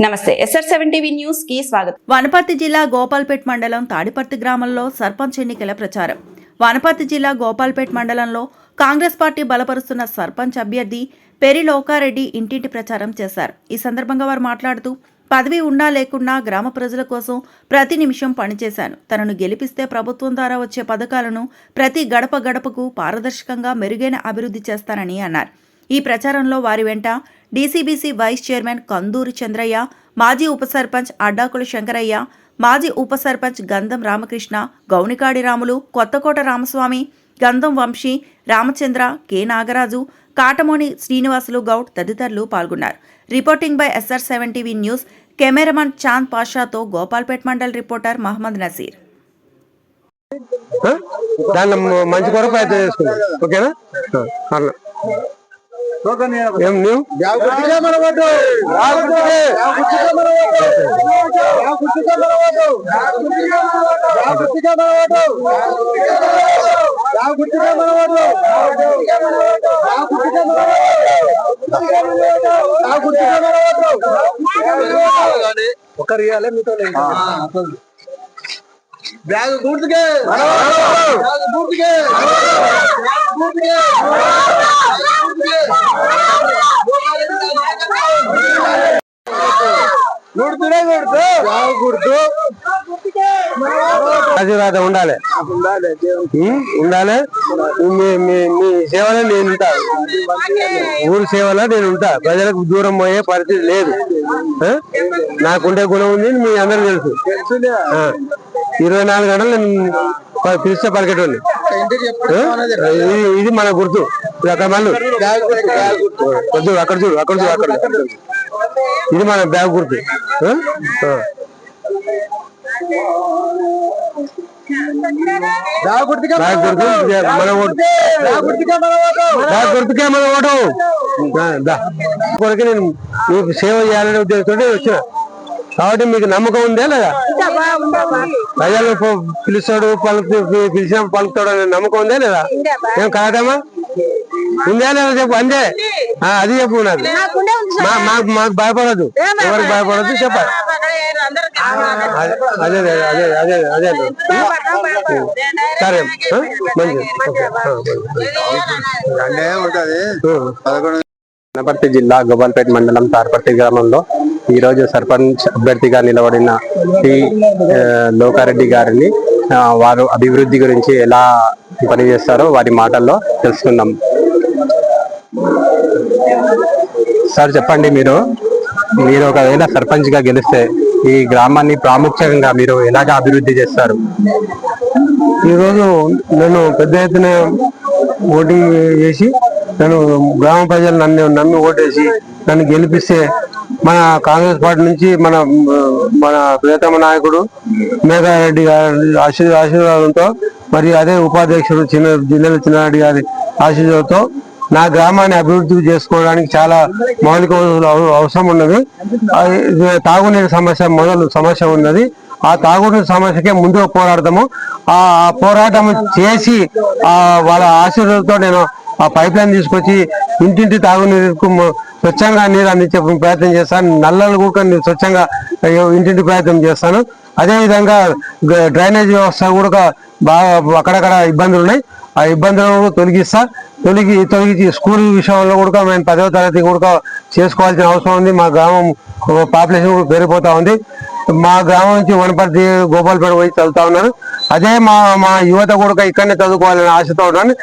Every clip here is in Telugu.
నమస్తే SR7 టీవీ న్యూస్ కి స్వాగతం. వనపర్తి జిల్లా గోపాల్పేట్ మండలం తాడిపర్తి గ్రామంలో సర్పంచ్ ఎన్నికల ప్రచారం. వనపర్తి జిల్లా గోపాల్పేట్ మండలంలో కాంగ్రెస్ పార్టీ బలపరుస్తున్న సర్పంచ్ అభ్యర్థి పెరి లోకారెడ్డి ఇంటింటి ప్రచారం చేశారు. ఈ సందర్భంగా వారు మాట్లాడుతూ పదవి ఉన్నా లేకున్నా గ్రామ ప్రజల కోసం ప్రతి నిమిషం పనిచేశాను. తనను గెలిపిస్తే ప్రభుత్వం ద్వారా వచ్చే పథకాలను ప్రతి గడప గడపకు పారదర్శకంగా మెరుగైన అభివృద్ధి చేస్తానని అన్నారు. ఈ ప్రచారంలో వారి వెంట డీసీబీసీ వైస్ చైర్మన్ కందూరి చంద్రయ్య, మాజీ ఉప సర్పంచ్ అడ్డాకుల శంకరయ్య, మాజీ ఉప సర్పంచ్ గంధం రామకృష్ణ, గౌనికాడి రాములు, కొత్తకోట రామస్వామి, గంధం వంశీ, రామచంద్ర, కె నాగరాజు, కాటమోని శ్రీనివాసులు గౌడ్ తదితరులు పాల్గొన్నారు. Reporting by SR7 TV news. Cameraman Chand పాషాతో గోపాల్పేట్ మండల్ రిపోర్టర్ మహమ్మద్ నసీర్. మంచి కొరకు ప్రయత్నం చేసుకున్నాం. ఓకేనా? ఏం నువ్వు ఒకరు ఇవ్వాలి మీతో బ్యాగ్ గుర్తుకే ఆశీర్వాదం ఉండాలి ఉండాలి. మీ సేవలో నేను ఉంటా, ఊరి సేవలో నేను ఉంటా. ప్రజలకు దూరం పోయే పరిస్థితి లేదు. నాకుండే గుణం ఉంది, మీ అందరూ తెలుసు. 24 గంటలు నేను పిలిస్తే పలికేటోని. ఇది మన గుర్తు. అక్కడ మళ్ళీ అక్కడ చూడు, అక్కడ చూడు, అక్కడ ఇది మన బ్యాగ్ గుర్తు. మన గుర్తుకే మన ఓటు కొరకే నేను మీకు సేవ చేయాలనే ఉద్దేశంతో వచ్చిన. కాబట్టి మీకు నమ్మకం ఉందే లేదా? ప్రజలు పిలుస్తాడు, పిలిచిన పలుకుతాడు అనే నమ్మకం ఉందే లేదా? ఏం కాదమ్మా? ఉందే లేదా చెప్పు. అంతే, అది చెప్పు. నాకు మాకు భయపడదు, ఎవరికి భయపడదు చెప్పాలి. అదే అదే అదే అదే సరే, మంచిది. వనపర్తి జిల్లా గోపాల్పేట్ మండలం తాడిపర్తి గ్రామంలో ఈరోజు సర్పంచ్ అభ్యర్థిగా నిలబడిన టి లోకారెడ్డి గారిని వారు అభివృద్ధి గురించి ఎలా పనిచేస్తారో వారి మాటల్లో తెలుసుకుందాం. సార్ చెప్పండి, మీరు ఒకవేళ సర్పంచ్ గా గెలిస్తే ఈ గ్రామాన్ని ప్రాముఖ్యంగా మీరు ఎలాగా అభివృద్ధి చేస్తారు? ఈరోజు నేను పెద్ద ఎత్తున ఓటింగ్ చేసి నేను గ్రామ ప్రజలు నన్ను ఓటేసి నన్ను గెలిపిస్తే మన కాంగ్రెస్ పార్టీ నుంచి మన ప్రియతమ నాయకుడు మేఘారెడ్డి గారి ఆశీర్వాదంతో, మరియు అదే ఉపాధ్యక్షుడు జిల్లాల చిన్నారెడ్డి గారి ఆశీర్వాదంతో నా గ్రామాన్ని అభివృద్ధి చేసుకోవడానికి చాలా మౌలిక అవసరం ఉన్నది. తాగునీటి సమస్య ఉన్నది. ఆ తాగునీటి సమస్యకే ముందుగా పోరాడతాము. ఆ పోరాటం చేసి వాళ్ళ ఆశీర్వాదంతో నేను ఆ పైప్ లైన్ తీసుకొచ్చి ఇంటింటి తాగునీరుకు స్వచ్ఛంగా నీరు అందించే ప్రయత్నం చేస్తాను. నల్లలు కూడా స్వచ్ఛంగా ఇంటింటి ప్రయత్నం చేస్తాను. అదేవిధంగా డ్రైనేజ్ వ్యవస్థ కూడా బాగా అక్కడక్కడ ఇబ్బందులు ఉన్నాయి. ఆ ఇబ్బందులను తొలగించి స్కూల్ విషయంలో కూడా మేము 10వ తరగతి కూడా చేసుకోవాల్సిన అవసరం ఉంది. మా గ్రామం పాపులేషన్ కూడా పెరిగిపోతా ఉంది. మా గ్రామం నుంచి వనపర్తి గోపాల్పేట పోయి చదువుతా ఉన్నారు. అదే మా యువత కూడా ఇక్కడనే చదువుకోవాలని ఆశతో ఉన్నాను.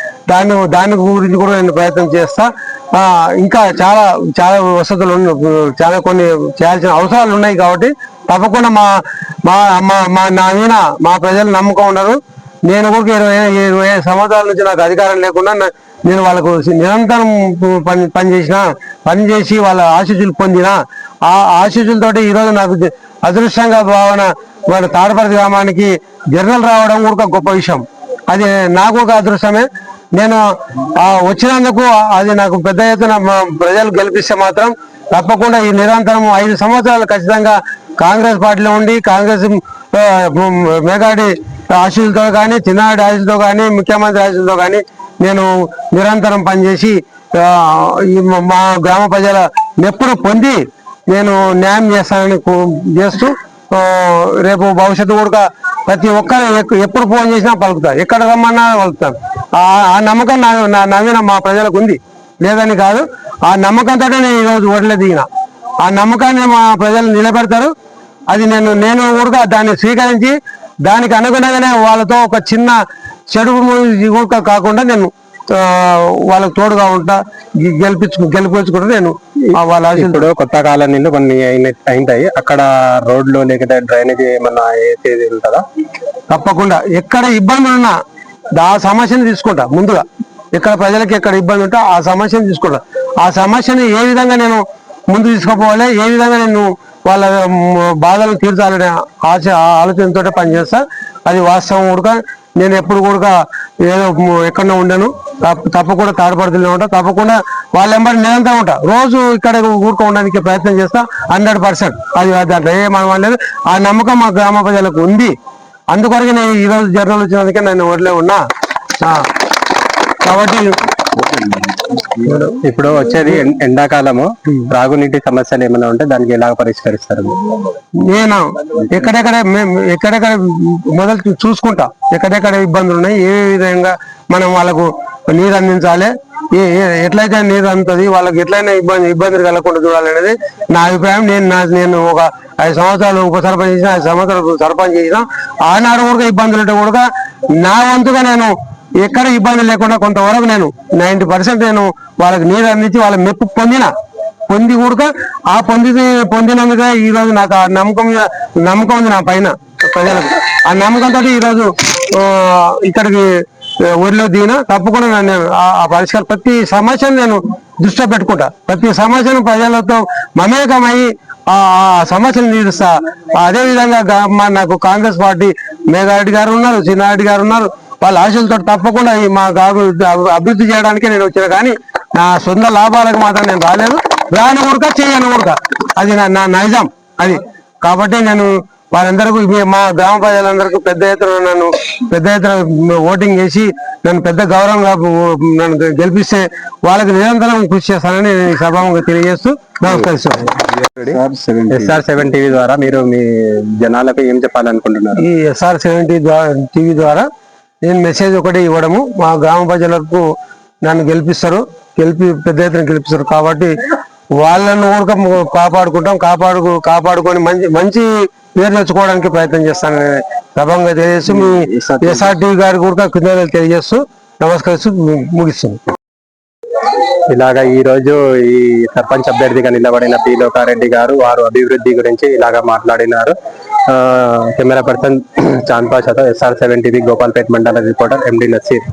దాని గురించి కూడా నేను ప్రయత్నం చేస్తా. ఇంకా చాలా చాలా వసతులు చాలా కొన్ని చేయాల్సిన అవసరాలు ఉన్నాయి. కాబట్టి తప్పకుండా నా మీద మా ప్రజలు నమ్మకం ఉన్నారు. నేను కూడా 25 సంవత్సరాల నుంచి నాకు అధికారం లేకుండా నేను వాళ్ళకు నిరంతరం పనిచేసి వాళ్ళ ఆశీస్సులు పొందిన ఆ ఆశీస్సులతోటి ఈరోజు నాకు అదృష్టంగా భావన మన తాడిపర్తి గ్రామానికి జనరల్ రావడం కూడా గొప్ప విషయం. అది నాకు ఒక అదృష్టమే. నేను వచ్చినందుకు అది నాకు పెద్ద ఎత్తున ప్రజలు గెలిపిస్తే మాత్రం తప్పకుండా ఈ నిరంతరం 5 సంవత్సరాలు ఖచ్చితంగా కాంగ్రెస్ పార్టీలో ఉండి కాంగ్రెస్ మేఘాడి ఆశీస్సులతో కానీ, చిన్నారెడ్డి ఆశీస్సులతో కానీ, ముఖ్యమంత్రి ఆశీస్సులతో కానీ నేను నిరంతరం పనిచేసి మా గ్రామ ప్రజల మెప్పును పొంది నేను న్యాయం చేస్తానని చేస్తూ రేపు భవిష్యత్తు కూడా ప్రతి ఒక్కరు ఎప్పుడు ఫోన్ చేసినా పలుకుతా, ఎక్కడ రమ్మన్నా పలుకుతాను. ఆ నమ్మకం నా మీద మా ప్రజలకు ఉంది, లేదని కాదు. ఆ నమ్మకంతో నేను ఈరోజు ఓట్లే దిగిన. ఆ నమ్మకాన్ని మా ప్రజలు నిలబెడతారు. అది నేను కూడా దాన్ని స్వీకరించి దానికి అనుగుణంగానే వాళ్ళతో ఒక చిన్న చెడు కూడా కాకుండా నేను వాళ్ళకు తోడుగా ఉంటా, గెలిపించుకుంటా. నేను వాళ్ళ ఇప్పుడు కొత్త కాలనీలు కొన్ని అయినాయి, అక్కడ రోడ్లు లేకపోతే డ్రైనేజ్ ఏమన్నా వేసేది ఉంటుందా? తప్పకుండా ఎక్కడ ఇబ్బందులు ఉన్నా ఆ సమస్యను తీసుకుంటా. ముందుగా ఎక్కడ ప్రజలకు ఎక్కడ ఇబ్బంది ఉంటే ఆ సమస్యను తీసుకుంటా. ఆ సమస్యను ఏ విధంగా నేను ముందు తీసుకుపోవాలి, ఏ విధంగా నేను వాళ్ళ బాధలను తీర్చాలనే ఆలోచనతో పనిచేస్తా. అది వాస్తవం కూడా. నేను ఎప్పుడు కూడా ఏదో ఎక్కడో ఉండను, తప్పకుండా తాడిపడుతూనే ఉంటా. తప్పకుండా వాళ్ళ ఎంబడి నిరంతరం ఉంటా. రోజు ఇక్కడ కూడుకోవడానికి ప్రయత్నం చేస్తా 100%. అది దాంట్లో ఏమనడం లేదు. ఆ నమ్మకం మా గ్రామ ప్రజలకు ఉంది. అందుకొరకు నేను ఈరోజు జర్నల్ వచ్చినందుకే నేను వదిలే ఉన్నా. కాబట్టి ఇప్పుడు వచ్చేది ఎండాకాలము, త్రాగునీటి సమస్యలు ఏమైనా ఉంటే దానికి ఎలా పరిష్కరిస్తారు? నేను ఎక్కడెక్కడ మొదలు చూసుకుంటా, ఎక్కడెక్కడ ఇబ్బందులు ఉన్నాయి, ఏ విధంగా మనం వాళ్ళకు నీరు అందించాలి, ఎట్లయితే నీరు అందుతుంది, వాళ్ళకి ఎట్లయినా ఇబ్బందులు కలగకుండా చూడాలనేది నా అభిప్రాయం. నేను ఒక 5 సంవత్సరాలు ఉప సర్పంచ్ చేసిన, 5 సంవత్సరాలు సర్పంచ్ చేసిన. ఆనాడు కూడా ఇబ్బందులు ఉంటే కూడా నా వంతుగా నేను ఎక్కడ ఇబ్బంది లేకుండా కొంతవరకు నేను 90% నేను వాళ్ళకి నీరు అందించి వాళ్ళ మెప్పు పొంది కూడా పొందినందుక ఈ రోజు నాకు ఆ నమ్మకం ఉంది నా పైన ప్రజలకు. ఆ నమ్మకంతో ఈరోజు ఇక్కడికి ఊరిలో దిగిన. తప్పకుండా ఆ పరిష్కారం ప్రతి సమస్యను నేను దృష్టిలో పెట్టుకుంటా. ప్రతి సమస్యను ప్రజలతో మమేకమై ఆ సమస్యను తీరుస్తా. అదే విధంగా నాకు కాంగ్రెస్ పార్టీ మేఘారెడ్డి గారు ఉన్నారు, చిన్నారెడ్డి గారు ఉన్నారు. వాళ్ళ ఆశలతో తప్పకుండా మా గారు అభివృద్ధి చేయడానికే నేను వచ్చిన, కానీ నా సొంత లాభాలకు మాత్రం నేను రాలేదు. రాని ఊరుక చేయను ఊరుక, అది నా నైజం అది. కాబట్టి నేను వారందరికీ మా గ్రామ ప్రజలందరికీ పెద్ద ఎత్తున ఓటింగ్ చేసి నన్ను పెద్ద గౌరవంగా నన్ను గెలిపిస్తే వాళ్ళకి నిరంతరం కృషి చేస్తానని నేను ఈ సభాముగా తెలియజేస్తూ నమస్కరిస్తున్నాను. SR7 టీవీ ద్వారా మీరు మీ జనాలకు ఏం చెప్పాలనుకుంటున్నారు? ఈ SR7 టీవీ ద్వారా నేను మెసేజ్ ఒకటి ఇవ్వడము, మా గ్రామ ప్రజలకు నన్ను పెద్ద ఎత్తున గెలిపిస్తారు. కాబట్టి వాళ్ళను ఊరక కాపాడుకొని మంచి పేరు తెచ్చుకోవడానికి ప్రయత్నం చేస్తానని సభంగా తెలియజేస్తూ మీ SRTV గారికి కూడా కృతజ్ఞతలు తెలియజేస్తూ నమస్కరిస్తూ ముగిస్తుంది. ఇలాగా ఈ రోజు ఈ సర్పంచ్ అభ్యర్థిగా నిలబడిన పి. లోకారెడ్డి గారు వారు అభివృద్ధి గురించి ఇలాగా మాట్లాడినారు. కెమెరా పర్సన్ చాంద్ పాషాతో SR7 TV Gopalpet mandal reporter MD Naseer.